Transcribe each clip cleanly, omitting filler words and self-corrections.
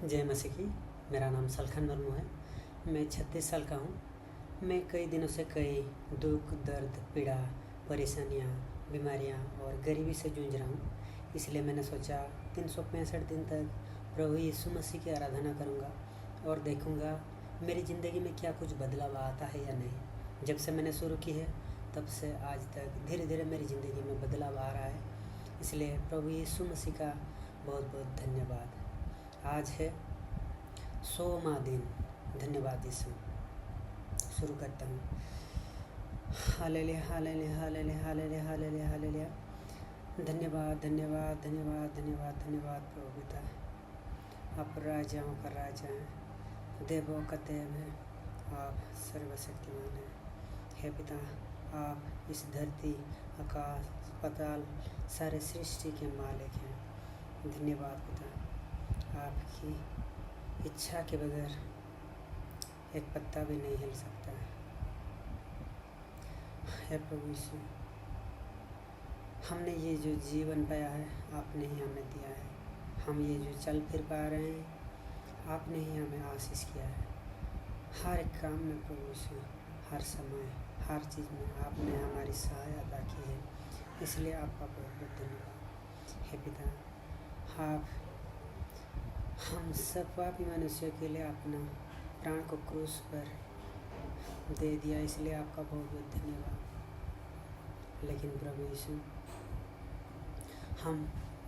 जय मसीह की। मेरा नाम सलखन मुर्मू है। मैं 36 साल का हूँ। मैं कई दिनों से कई दुख, दर्द, पीड़ा, परेशानियाँ, बीमारियाँ और गरीबी से जूझ रहा हूँ। इसलिए मैंने सोचा 365 दिन तक प्रभु यीशु मसीह की आराधना करूँगा और देखूँगा मेरी ज़िंदगी में क्या कुछ बदलाव आता है या नहीं। जब से मैंने शुरू की है तब से आज तक धीरे धीरे मेरी ज़िंदगी में बदलाव आ रहा है। इसलिए प्रभु यीशु मसीह का बहुत बहुत धन्यवाद। आज है 100वां दिन। धन्यवाद यीशु। शुरू करता हूँ। Hallelujah hallelujah hallelujah hallelujah hallelujah hallelujah. धन्यवाद धन्यवाद धन्यवाद धन्यवाद धन्यवाद प्रभु पिता। आप राजाओं का राजा हैं, देवों का देव है, आप सर्वशक्तिमान हैं। हे पिता, आप इस धरती, आकाश, पाताल सारे सृष्टि के मालिक हैं। धन्यवाद पिता। आपकी इच्छा के बगैर एक पत्ता भी नहीं हिल सकता। हे प्रभु यीशु, हमने ये जो जीवन पाया है आपने ही हमें दिया है। हम ये जो चल फिर पा रहे हैं आपने ही हमें आशीष किया है। हर एक काम में प्रभु यीशु, हर समय, हर चीज़ में आपने हमारी सहायता की है। इसलिए आपका बहुत बहुत धन्यवाद। हे पिता, आप हम सब पापी मनुष्यों के लिए अपना प्राण को क्रूस पर दे दिया, इसलिए आपका बहुत बहुत धन्यवाद। लेकिन प्रभु यीशु, हम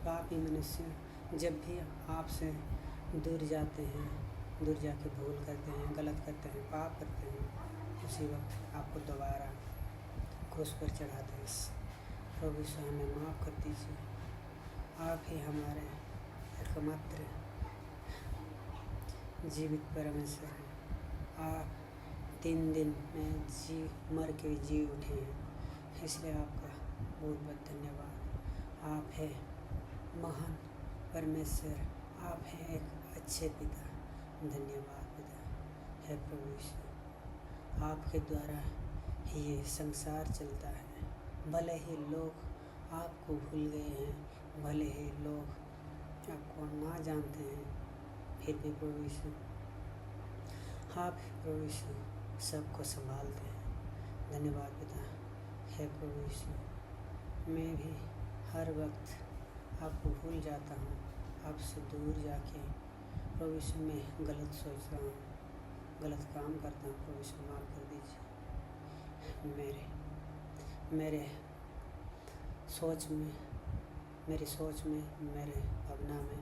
पापी मनुष्य जब भी आपसे दूर जाते हैं, दूर जाके भूल करते हैं, गलत करते हैं, पाप करते हैं, उसी वक्त आपको दोबारा क्रूस पर चढ़ाते हैं। प्रभु यीशु, हमें माफ़ कर दीजिए। आप ही हमारे एकमात्र जीवित परमेश्वर हैं। आप 3 दिन में मर के जी उठे हैं, इसलिए आपका बहुत बहुत धन्यवाद। आप है महान परमेश्वर, आप हैं एक अच्छे पिता। धन्यवाद पिता। हे प्रभु यीशु, आपके द्वारा ही ये संसार चलता है। भले ही लोग आपको भूल गए हैं, भले ही लोग आपको ना जानते हैं, फिर भी प्रभु यीशु, आप प्रभु यीशु सबको संभालते हैं। धन्यवाद पिता। हे प्रभु यीशु, मैं भी हर वक्त आपको भूल जाता हूँ, आपसे दूर जाके प्रभु यीशु मैं गलत सोच रहा हूँ, गलत काम करता हूँ। प्रभु यीशु माफ़ कर दीजिए। मेरे सोच में, मेरी सोच में, मेरे भावना में,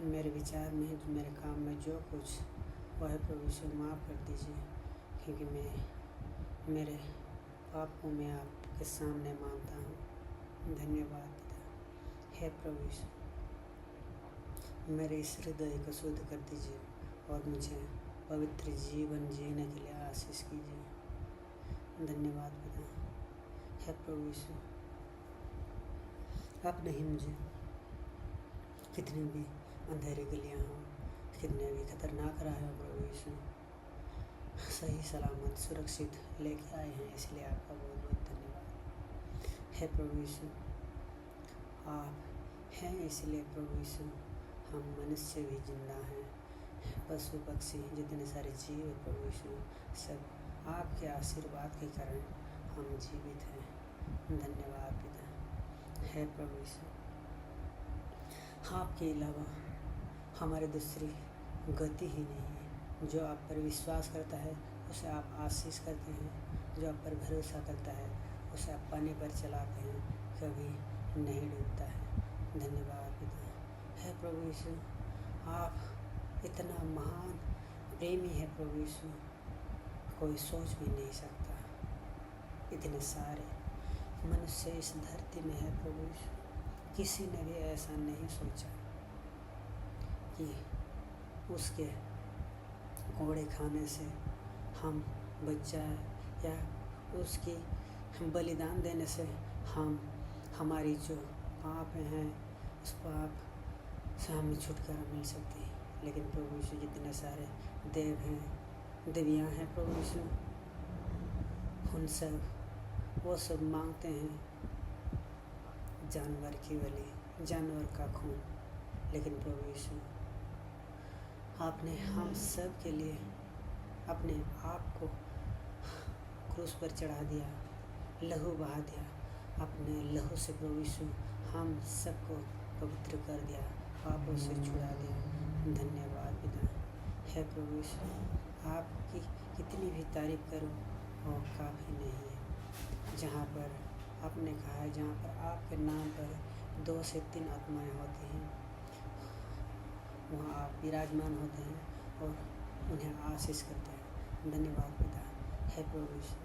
मेरे विचार में, मेरे काम में जो कुछ वो है प्रभु यीशु माफ़ कर दीजिए, क्योंकि मैं मेरे पाप को मैं आपके सामने मानता हूँ। धन्यवाद पिता। हे प्रभु यीशु, मेरे इस हृदय को शुद्ध कर दीजिए और मुझे पवित्र जीवन जीने के लिए आशीष कीजिए। धन्यवाद पिता। हे प्रभु यीशु, आपने ही मुझे कितनी भी अंधेरी गलियाँ हों, कितने भी खतरनाक राह हो प्रभु यीशु, सही सलामत सुरक्षित लेके आए हैं, इसलिए आपका बहुत बहुत धन्यवाद। हे प्रभु यीशु, आप हैं, इसलिए प्रभु यीशु हम मनुष्य भी जिंदा हैं। पशु पक्षी जितने सारे जीव हैं प्रभु यीशु, सब आपके आशीर्वाद के कारण हम जीवित हैं। धन्यवाद पिता। हे प्रभु यीशु, आपके अलावा हमारे दूसरी गति ही नहीं है। जो आप पर विश्वास करता है उसे आप आशीष करते हैं, जो आप पर भरोसा करता है उसे आप पानी पर चलाते हैं, कभी नहीं डूबता है। धन्यवाद पिता। हे प्रभु यीशु, आप इतना महान प्रेमी है प्रभु यीशु, कोई सोच भी नहीं सकता। इतने सारे मनुष्य इस धरती में है प्रभु यीशु, किसी ने भी ऐसा नहीं सोचा कि उसके कोड़े खाने से हम बच जाए, या उसकी बलिदान देने से हमारी जो पाप हैं उस पाप से हमें छुटकारा मिल सकती है। लेकिन प्रभु यीशु, जितने सारे देव हैं, देवियाँ हैं प्रभु यीशु, उन सब वो सब मांगते हैं जानवर की बलि, जानवर का खून। लेकिन प्रभु यीशु, आपने हम सब के लिए अपने आप को क्रूस पर चढ़ा दिया, लहू बहा दिया। अपने लहू से प्रभु यीशु हम सबको पवित्र कर दिया, पापों से छुड़ा दिया। धन्यवाद पिता। है प्रभु यीशु, आपकी कितनी भी तारीफ करूं वो काफ़ी नहीं है। जहाँ पर आपने कहा है, जहाँ पर आपके नाम पर 2 से 3 आत्माएं होती हैं, वहाँ आप विराजमान होते हैं और उन्हें आशीष करते हैं। धन्यवाद पिता। है प्रभु यीशु,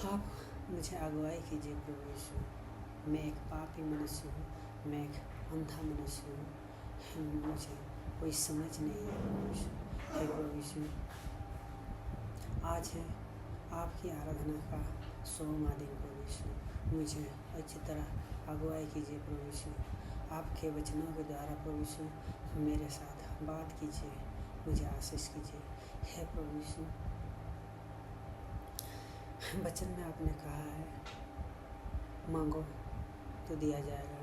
आप मुझे अगुवाई कीजिए प्रभु यीशु। मैं एक पापी मनुष्य हूँ, मैं एक अंधा मनुष्य हूँ, मुझे कोई समझ नहीं है प्रभु यीशु। हे प्रभु यीशु, आज है आपकी आराधना का 100वां दिन प्रभु यीशु। मुझे अच्छी तरह अगुवाई कीजिए प्रभु यीशु। आपके वचनों के द्वारा प्रभु यीशु मेरे साथ बात कीजिए, मुझे आशीष कीजिए। हे प्रभु यीशु, वचन में आपने कहा है, मांगो तो दिया जाएगा,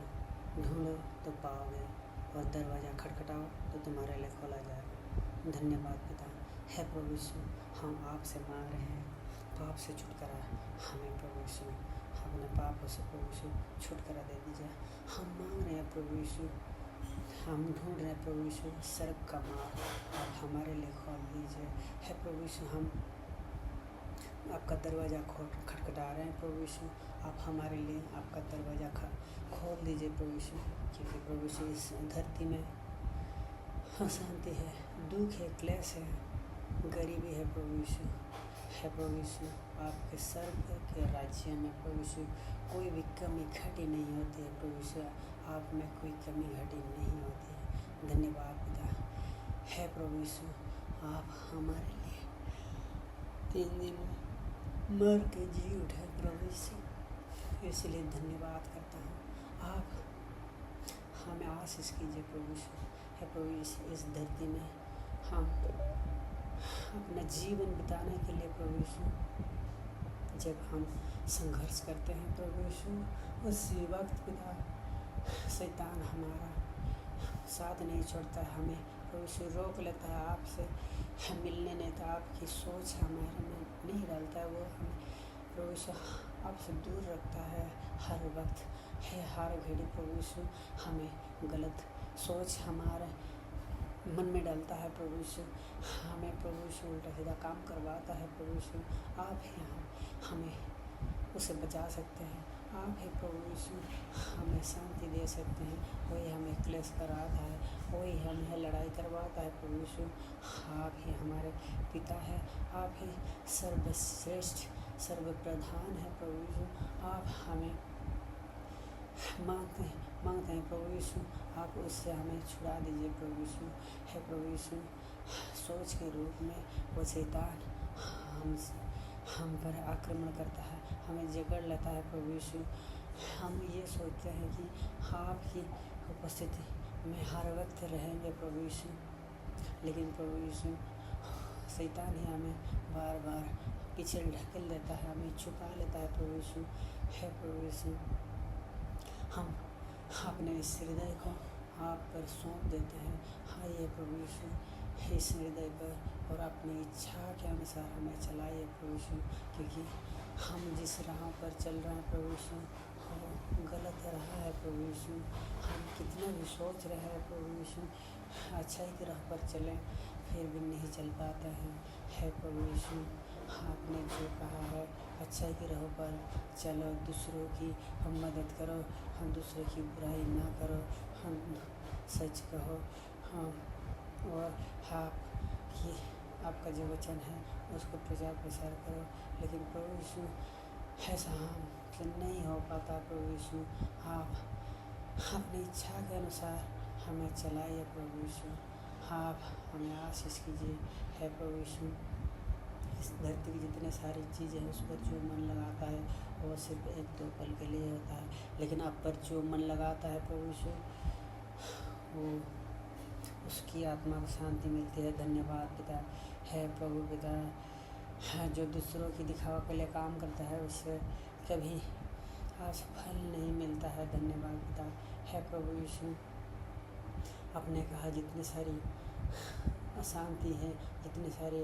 ढूंढो तो पाओगे, और दरवाज़ा खटखटाओ तो तुम्हारे लिए खोला जाएगा। धन्यवाद पिता। है प्रभु यीशु, हम आपसे मांग रहे हैं पाप से छुटकारा हमें प्रभु यीशु, अपने पापों से प्रभु यीशु छुटकारा दे दीजिए। हम मांग रहे हैं प्रभु यीशु, हम ढूंढ रहे हैं प्रभु यीशु सड़क का मार्ग, आप हमारे लिए खोल दीजिए। है प्रभु यीशु, हम आपका दरवाज़ा खटखटा रहे हैं प्रभु यीशु, आप हमारे लिए आपका दरवाज़ा खोल दीजिए प्रभु यीशु। क्योंकि प्रभु यीशु इस धरती में अशांति है, दुख है, क्लेश है, गरीबी है प्रभु यीशु। है प्रभु यीशु, आपके स्वर्ग के राज्य में प्रभु यीशु कोई भी कमी घटी नहीं होती है प्रभु यीशु, आप में कोई कमी घटी नहीं होती है। धन्यवाद पिता। है प्रभु यीशु, आप हमारे लिए 3 दिन में मर के जी उठे प्रभु यीशु, इसलिए धन्यवाद करता हूँ। आप हमें आशीष कीजिए प्रभु यीशु। है प्रभु यीशु, इस धरती में हम अपना जीवन बिताने के लिए प्रभु यीशु जब हम संघर्ष करते हैं प्रभु यीशु, उसी वक्त पिता शैतान हमारा साथ नहीं छोड़ता है, हमें प्रभु यीशु रोक लेता है, आपसे मिलने नहीं था, आपकी सोच हमारे में नहीं डालता है, वो हमें प्रभु यीशु आपसे दूर रखता है हर वक्त। है हर घड़ी प्रभु यीशु हमें गलत सोच हमारे मन में डालता है प्रभु यीशु, हमें प्रभु यीशु उल्टा सीधा काम करवाता है प्रभु यीशु। आप ही हमें उसे बचा सकते हैं, आप ही प्रभु यीशु हमें शांति दे सकते हैं। वही हमें क्लेश कराता है, वही हमें लड़ाई करवाता है प्रभु यीशु। आप ही हमारे पिता है, आप ही सर्वश्रेष्ठ सर्वप्रधान है प्रभु यीशु। आप हमें मांगते हैं प्रभु यीशु, आप उससे हमें छुड़ा दीजिए प्रभु यीशु। है प्रभु यीशु, सोच के रूप में वो शैतान हम पर आक्रमण करता है, हमें जकड़ लेता है प्रभु यीशु। हम ये सोचते हैं कि आपकी उपस्थिति में हर वक्त रहेंगे प्रभु यीशु, लेकिन प्रभु यीशु शैतान ही हमें बार बार पीछे ढकेल देता है, हमें छुपा लेता है प्रभु यीशु। है प्रभु यीशु, हम अपने इस हृदय को आप पर सौंप देते हैं। आइए प्रभु यीशु, इस हृदय पर और अपनी इच्छा के अनुसार हमें चलाइए प्रभु यीशु, क्योंकि हम जिस राह पर चल रहे हैं प्रभु यीशु वो गलत राह है प्रभु यीशु। हम कितना भी सोच रहे हैं प्रभु यीशु अच्छाई की राह पर चलें, फिर भी नहीं चल पाते हैं। है प्रभु यीशु, आपने जो कहा है अच्छाई की राह पर चलो, दूसरों की हम मदद करो, हम दूसरों की बुराई ना करो, हम सच कहो, हम और आपका जो वचन है उसको प्रचार प्रसार करो। लेकिन प्रभु यीशु ऐसा हमसे नहीं हो पाता प्रभु यीशु, आप अपनी इच्छा के अनुसार हमें चलाइए प्रभु यीशु, आप हमें आशीष कीजिए। है प्रभु यीशु, इस धरती की जितने सारी चीज़ें हैं उस पर जो मन लगाता है वो सिर्फ 1-2 पल के लिए होता है, लेकिन आप पर जो मन लगाता है प्रभु यीशु वो उसकी आत्मा को शांति मिलती है। धन्यवाद पिता। है प्रभु पिता, जो दूसरों की दिखावा के लिए काम करता है उससे कभी आज फल नहीं मिलता है। धन्यवाद पिता। है प्रभु यीशु, आपने कहा जितनी सारी अशांति है, जितनी सारी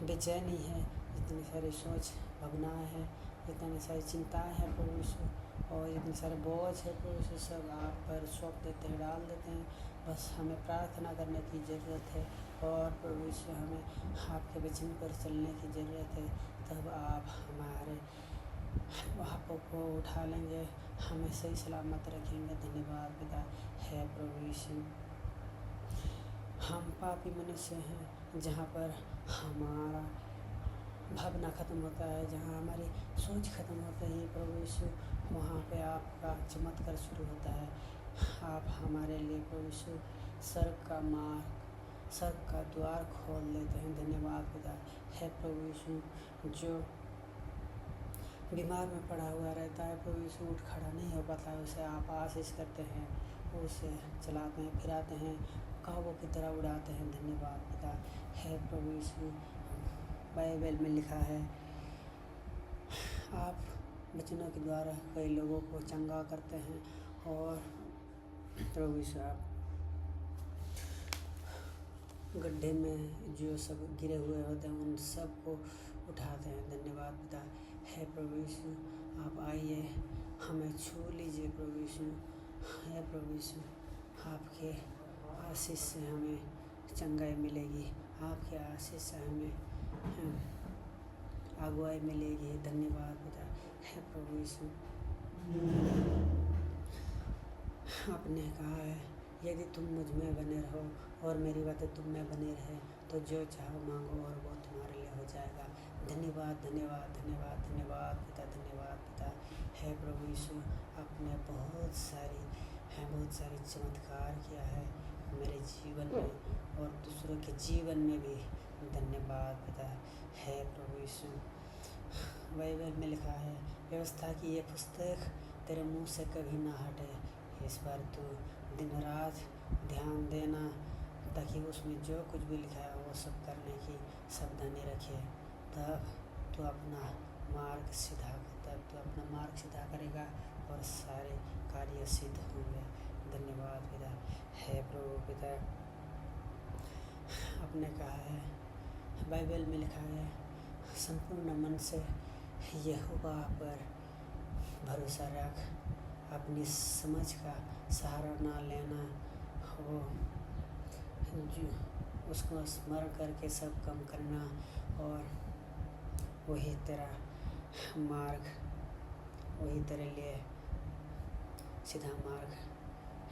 बेचैनी है, जितनी सारी सोच भावनाएँ हैं, जितनी सारी चिंताएँ हैं प्रभु यीशु, और जितने सारे बोझ है प्रभु यीशु, सब आप पर सौंप देते हैं, डाल देते हैं। बस हमें प्रार्थना करने की ज़रूरत है, और प्रभु यीशु हमें आपके वचन पर चलने की ज़रूरत है। तब आप हमारे पापों को उठा लेंगे, हमें सही सलामत रखेंगे। धन्यवाद पिता है प्रभु यीशु। हम पापी मनुष्य हैं, जहाँ पर हमारा भावना ख़त्म होता है, जहाँ हमारी सोच ख़त्म होती है प्रभु यीशु, वहाँ पे आपका चमत्कार शुरू होता है। आप हमारे लिए प्रभु यीशु स्वर्ग का द्वार खोल देते हैं। धन्यवाद पिता है प्रभु यीशु। जो बीमार में पड़ा हुआ रहता है प्रभु यीशु, उठ खड़ा नहीं हो पाता है, उसे आप आशीष करते हैं, उसे चलाते हैं, फिराते हैं, कौवों की तरह उड़ाते हैं। धन्यवाद पिता है प्रभु यीशु। बाइबल में लिखा है, आप वचनों के द्वारा कई लोगों को चंगा करते हैं, और प्रभु यीशु आप गड्ढे में जो सब गिरे हुए होते हैं उन सब को उठाते हैं। धन्यवाद पिता है प्रभु यीशु। आप आइए, हमें छू लीजिए प्रभु यीशु। है प्रभु यीशु, आपके आशीष से हमें चंगाई मिलेगी, आपके आशीष से हमें अगुवाई मिलेगी। धन्यवाद पिता है प्रभु यीशु। आपने कहा है, यदि तुम मुझ में बने रहो और मेरी बातें तुम में बने रहे, तो जो चाहो मांगो और वो तुम्हारे लिए हो जाएगा। धन्यवाद धन्यवाद धन्यवाद धन्यवाद पिता, धन्यवाद पिता है प्रभु यीशु। आपने बहुत सारी चमत्कार किया है मेरे जीवन में और दूसरों के जीवन में भी। धन्यवाद पिता है प्रभु यीशु। बाइबल में लिखा है, व्यवस्था की ये पुस्तक तेरे मुंह से कभी ना हटे, इस पर तू दिन रात ध्यान देना, ताकि उसमें जो कुछ भी लिखा है वो सब करने की सावधानी रखे। तब तू अपना मार्ग सीधा करेगा और सारे कार्य सिद्ध होंगे। धन्यवाद पिता है प्रभु पिता। आपने कहा है, बाइबल में लिखा है, संपूर्ण मन से यहोवा पर भरोसा रख, अपनी समझ का सहारा ना लेना, हो जो उसको स्मरण करके सब काम करना, और वही तेरे लिए सीधा मार्ग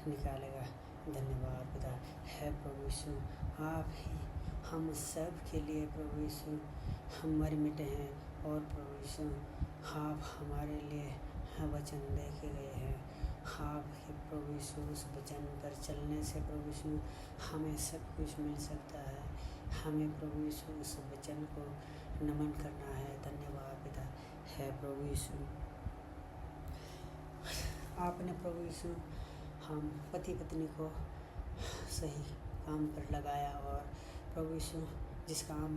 निकालेगा। धन्यवाद पिता है प्रभु यीशु। आप ही हम सब के लिए प्रभु यीशु हम मर मिटे हैं, और प्रभु यीशु आप हमारे लिए वचन दे के गए हैं। आप ही प्रभु यीशु उस वचन पर चलने से प्रभु यीशु हमें सब कुछ मिल सकता है। हमें प्रभु यीशु उस वचन को नमन करना है। धन्यवाद पिता है प्रभु यीशु। आपने प्रभु यीशु हम पति पत्नी को सही काम पर लगाया, और प्रभु यीशु जिस काम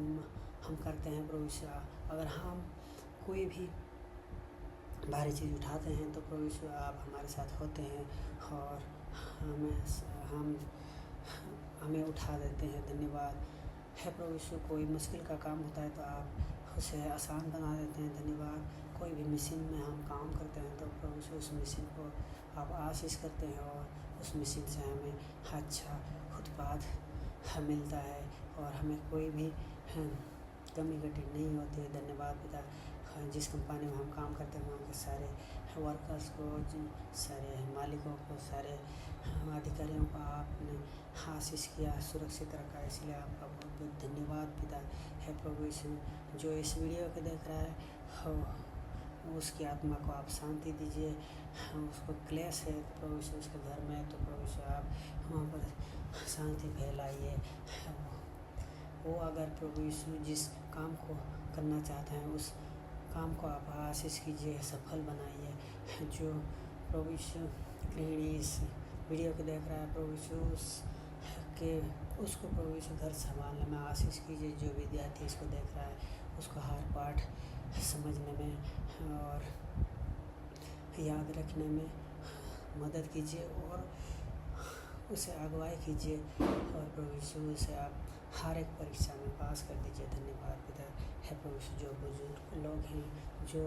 हम करते हैं प्रभु यीशु, अगर हम कोई भी भारी चीज़ उठाते हैं तो प्रभु यीशु आप हमारे साथ होते हैं और हमें उठा देते हैं। धन्यवाद है प्रभु यीशु। कोई मुश्किल का काम होता है तो आप उसे आसान बना देते हैं। धन्यवाद। कोई भी मशीन में हम काम करते हैं तो प्रभु यीशु उस मशीन को आप आशीष करते हैं, और उस मशीन से हमें अच्छा उत्पाद मिलता है, और हमें कोई भी कमी घटी नहीं होती है। धन्यवाद पिता। जिस कंपनी में हम काम करते हैं वहाँ के सारे वर्कर्स को, सारे मालिकों को, सारे अधिकारियों को आपने आशीष किया, सुरक्षित रखा, इसलिए आपका बहुत बहुत धन्यवाद पिता है प्रभु यीशु। जो इस वीडियो को देख रहा है उसकी आत्मा को आप शांति दीजिए। उसको क्लेश है प्रभु यीशु उसके घर में, तो प्रभु यीशु आप वहाँ पर शांति फैलाइए। वो अगर प्रभु यीशु जिस काम को करना चाहते हैं उस काम को आप आशीष कीजिए, सफल बनाइए। जो प्रभु यीशु गृहिणी इस वीडियो को देख रहा है प्रभु यीशु उसको प्रभु यीशु घर संभालने में आशीष कीजिए। जो विद्यार्थी इसको देख रहा है उसको हर पाठ समझने में और याद रखने में मदद कीजिए, और उसे अगुवाई कीजिए और प्रभु यीशु उसे आप हर एक परीक्षा में पास कर दीजिए। धन्यवाद पिता। है प्रभु यीशु, जो बुजुर्ग लोग हैं, जो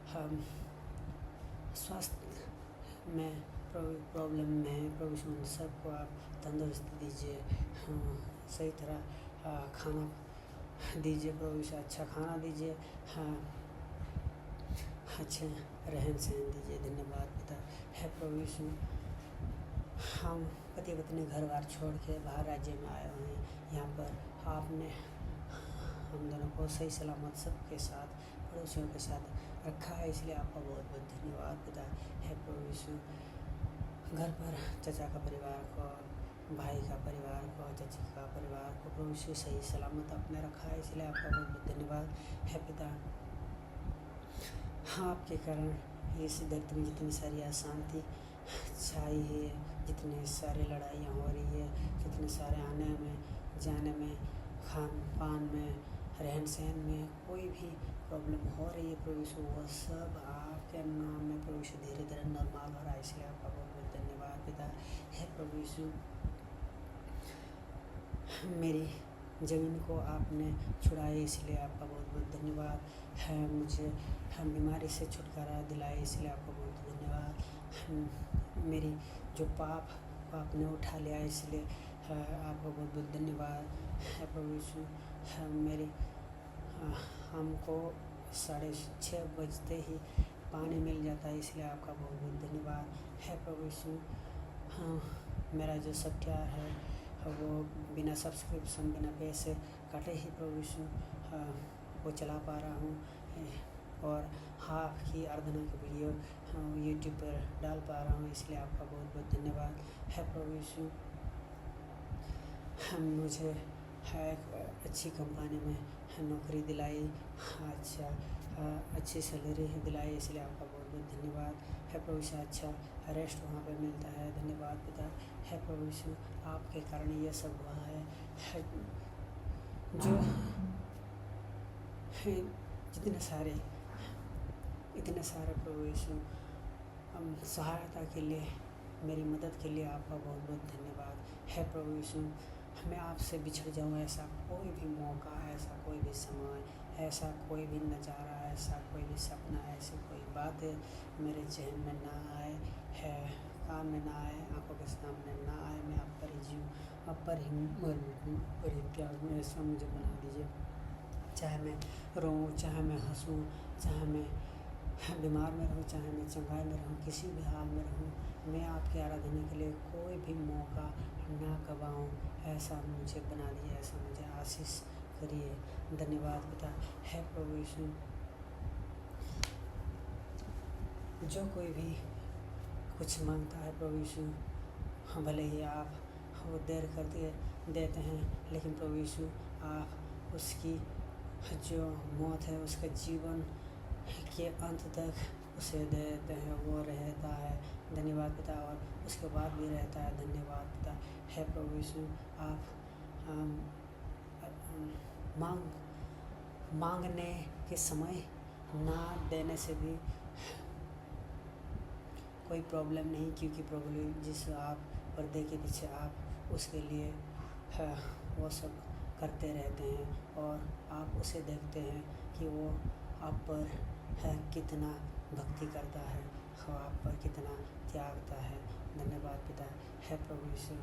हम स्वास्थ्य में प्रॉब्लम में हैं, प्रभु यीशु उन सबको आप तंदुरुस्ती दीजिए। सही तरह खाना दीजिए प्रभु यीशु, अच्छा खाना दीजिए, अच्छे रहन सहन दीजिए। धन्यवाद पिता। है प्रभु यीशु, हम पति पत्नी घर बार छोड़ के बाहर राज्य में आए हुए हैं। यहाँ पर आपने हम दोनों को सही सलामत सबके साथ, पड़ोसियों के साथ रखा है, इसलिए आपका बहुत बहुत धन्यवाद पिता। है प्रभु यीशु, घर पर चाचा का परिवार को, भाई का परिवार को, चाची का परिवार को प्रभु यीशु सही सलामत आपने रखा है, इसलिए आपका बहुत बहुत धन्यवाद है पिता। हाँ, आपके कारण इस धरती में जितनी सारी अशांति छाई है, जितनी सारी लड़ाइयाँ हो रही है, जितने सारे आने में जाने में, खान पान में, रहन सहन में कोई भी प्रॉब्लम हो रही है प्रभु यीशु, वो सब आपके नाम में प्रभु यीशु धीरे धीरे नॉर्मल हो रहा है, इसलिए आपका बहुत बहुत धन्यवाद पिता। है प्रभु यीशु, मेरी ज़मीन को आपने छुड़ाया, इसलिए आपका बहुत बहुत धन्यवाद है। मुझे हम बीमारी से छुटकारा दिलाए, इसलिए आपका बहुत धन्यवाद। मेरी जो पाप को आपने उठा लिया, इसलिए आपका बहुत बहुत धन्यवाद है प्रभु यीशु। मेरी हमको 6:30 बजते ही पानी मिल जाता है, इसलिए आपका बहुत बहुत धन्यवाद है प्रभु यीशु। मेरा जो सॉफ्टवेयर है वो बिना सब्सक्रिप्शन, बिना पैसे काटे ही प्रभु यीशु वो चला पा रहा हूँ, और आपकी आराधना की वीडियो यूट्यूब पर डाल पा रहा हूँ, इसलिए आपका बहुत बहुत धन्यवाद है प्रभु यीशु। मुझे एक अच्छी कंपनी में नौकरी दिलाई, अच्छी सैलरी दिलाई, इसलिए आपका बहुत बहुत धन्यवाद है प्रभु यीशु। अच्छा रेस्ट वहाँ पे मिलता है, धन्यवाद पिता। है प्रभु यीशु, आपके कारण ये सब हुआ है। जो इतने सारे प्रभु यीशु सहायता के लिए, मेरी मदद के लिए आपका बहुत बहुत धन्यवाद है प्रभु यीशु। मैं आपसे बिछड़ जाऊँ, ऐसा कोई भी मौका, ऐसा कोई भी समय, ऐसा कोई भी नज़ारा, ऐसा कोई भी सपना, ऐसी कोई बात मेरे जहन में ना आए, है काम में ना आए, आंखों के सामने ना आए। मैं आप पर ही जीऊँ, आप पर ही मरूँ, पर ही त्यागूँ, ऐसा मुझे बना दीजिए। चाहे मैं रोऊँ, चाहे मैं हंसूँ, चाहे मैं बीमार में रहूँ, चाहे मैं चंगाई में रहूँ, किसी भी हाल में रहूँ, मैं आपकी आराधना के लिए कोई भी मौका ना गवाऊँ, ऐसा मुझे बना दिए, ऐसा मुझे आशीष करिए। धन्यवाद पिता। है प्रभु यीशु, जो कोई भी कुछ मांगता है प्रभु यीशु, भले ही आप वो देर कर देते हैं, लेकिन प्रभु यीशु आप उसकी जो मौत है, उसका जीवन के अंत तक उसे दे देते हैं, वो रहता है। धन्यवाद पिता, और उसके बाद भी रहता है। धन्यवाद पिता। है प्रभु यीशु, आप मांगने के समय ना देने से भी कोई प्रॉब्लम नहीं, क्योंकि प्रभु जिस आप पर्दे के पीछे आप उसके लिए वो सब करते रहते हैं, और आप उसे देखते हैं कि वो आप पर कितना भक्ति करता है, वो आप पर कितना त्यागता है। धन्यवाद पिता। है प्रभु यीशु,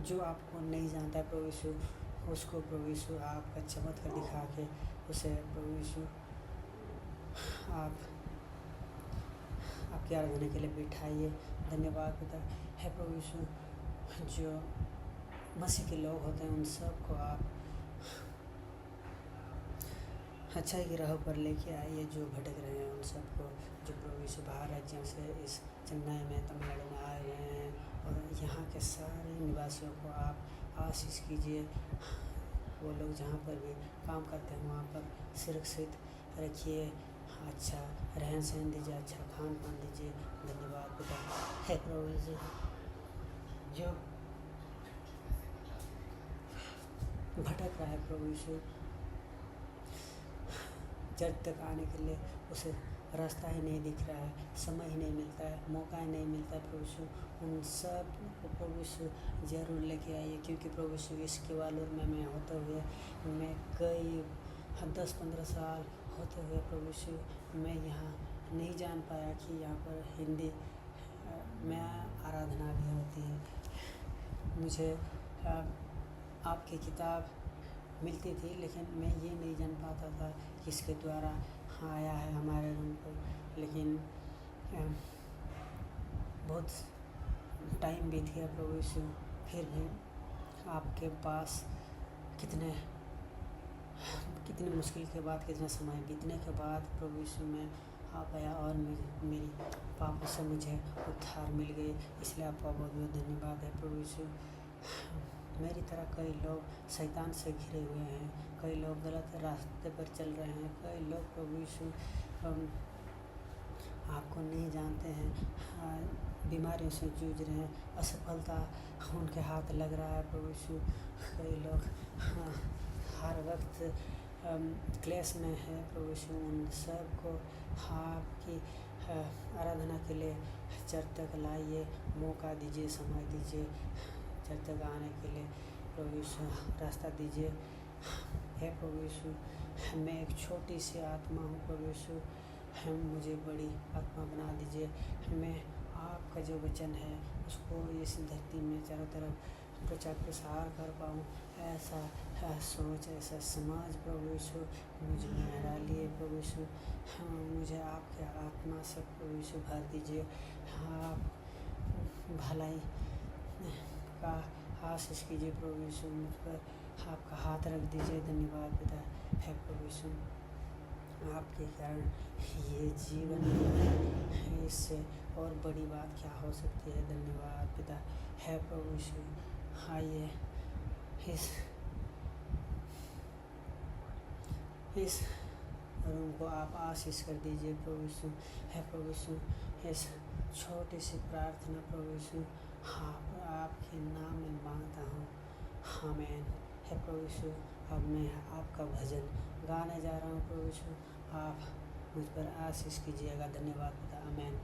जो आपको नहीं जानता है प्रभु यीशु, उसको प्रभु यीशु आपका चमत्कार दिखा के उसे प्रभु यीशु आपकी आराधना के लिए बिठाइए। धन्यवाद पिता। है प्रभु यीशु, जो मसीह के लोग होते हैं उन सब को आप अच्छाई की राह पर लेके आइए, जो भटक रहे हैं उन सबको, जो प्रभु यीशु बाहर राज्यों से इस चेन्नई में, तमिलनाडु में आए हुए हैं, और यहाँ के सारे निवासियों को आप आशीष कीजिए। वो लोग जहाँ पर भी काम करते हैं वहाँ पर सुरक्षित रखिए, अच्छा रहन सहन दीजिए, अच्छा खान पान दीजिए। धन्यवाद पिता। है प्रभु यीशु, जो भटक रहा है प्रभु यीशु, चर्च तक आने के लिए उसे रास्ता ही नहीं दिख रहा है, समय ही नहीं मिलता है, मौका ही नहीं मिलता है प्रभु यीशु, उन सब को प्रभु यीशु ज़रूर लेके आइए, क्योंकि प्रभु यीशु इसके वालोर में मैं होते हुए मैं कई 10-15 साल होते हुए प्रभु यीशु मैं यहाँ नहीं जान पाया कि यहाँ पर हिंदी में आराधना भी होती है। मुझे आपकी किताब मिलती थी, लेकिन मैं ये नहीं जान पाता था कि इसके द्वारा आया है हमारे रूम पर। लेकिन बहुत टाइम बीत गया प्रभु यीशु, फिर भी आपके पास कितनी मुश्किल के बाद, कितना समय बीतने के बाद प्रभु यीशु में आप आया और मेरी पापों से मुझे उद्धार मिल गई। इसलिए आपका बहुत बहुत धन्यवाद है प्रभु यीशु। मेरी तरह कई लोग शैतान से घिरे हुए हैं, कई लोग गलत रास्ते पर चल रहे हैं, कई लोग प्रभु यीशु आपको नहीं जानते हैं, बीमारियों से जूझ रहे हैं, असफलता उनके हाथ लग रहा है प्रभु यीशु। कई लोग हर वक्त क्लेश में है प्रभु यीशु, उन सब को आपकी आराधना के लिए चर्च तक लाइए, मौका दीजिए, समय दीजिए, चर्च तक आने के लिए प्रभु यीशु रास्ता दीजिए। हे प्रभु यीशु, मैं एक छोटी सी आत्मा हूँ प्रभु यीशु, मुझे बड़ी आत्मा बना दीजिए। मैं आपका जो वचन है उसको इस धरती में चारों तरफ प्रचार प्रसार कर पाऊँ, ऐसा सोच, ऐसा समाज प्रभु यीशु मुझ में डालिए प्रभु यीशु। मुझे आपके आत्मा से प्रभु यीशु भर दीजिए। आप भलाई का आशीष कीजिए प्रभु यीशु, मुझ पर आपका हाथ रख दीजिए। धन्यवाद पिता है प्रभु यीशु, आपके कारण ये जीवन है, इससे और बड़ी बात क्या हो सकती है। धन्यवाद पिता है प्रभु यीशु। आइए इस रूम को आप आशीष कर दीजिए प्रभु यीशु। है प्रभु यीशु, इस छोटी सी प्रार्थना प्रभु यीशु आपके नाम में मांगता हूँ, आमीन। है प्रभु यीशु, अब मैं आपका भजन गाने जा रहा हूँ प्रभु यीशु, आप मुझ पर आशीष कीजिएगा। धन्यवाद पिता, आमीन।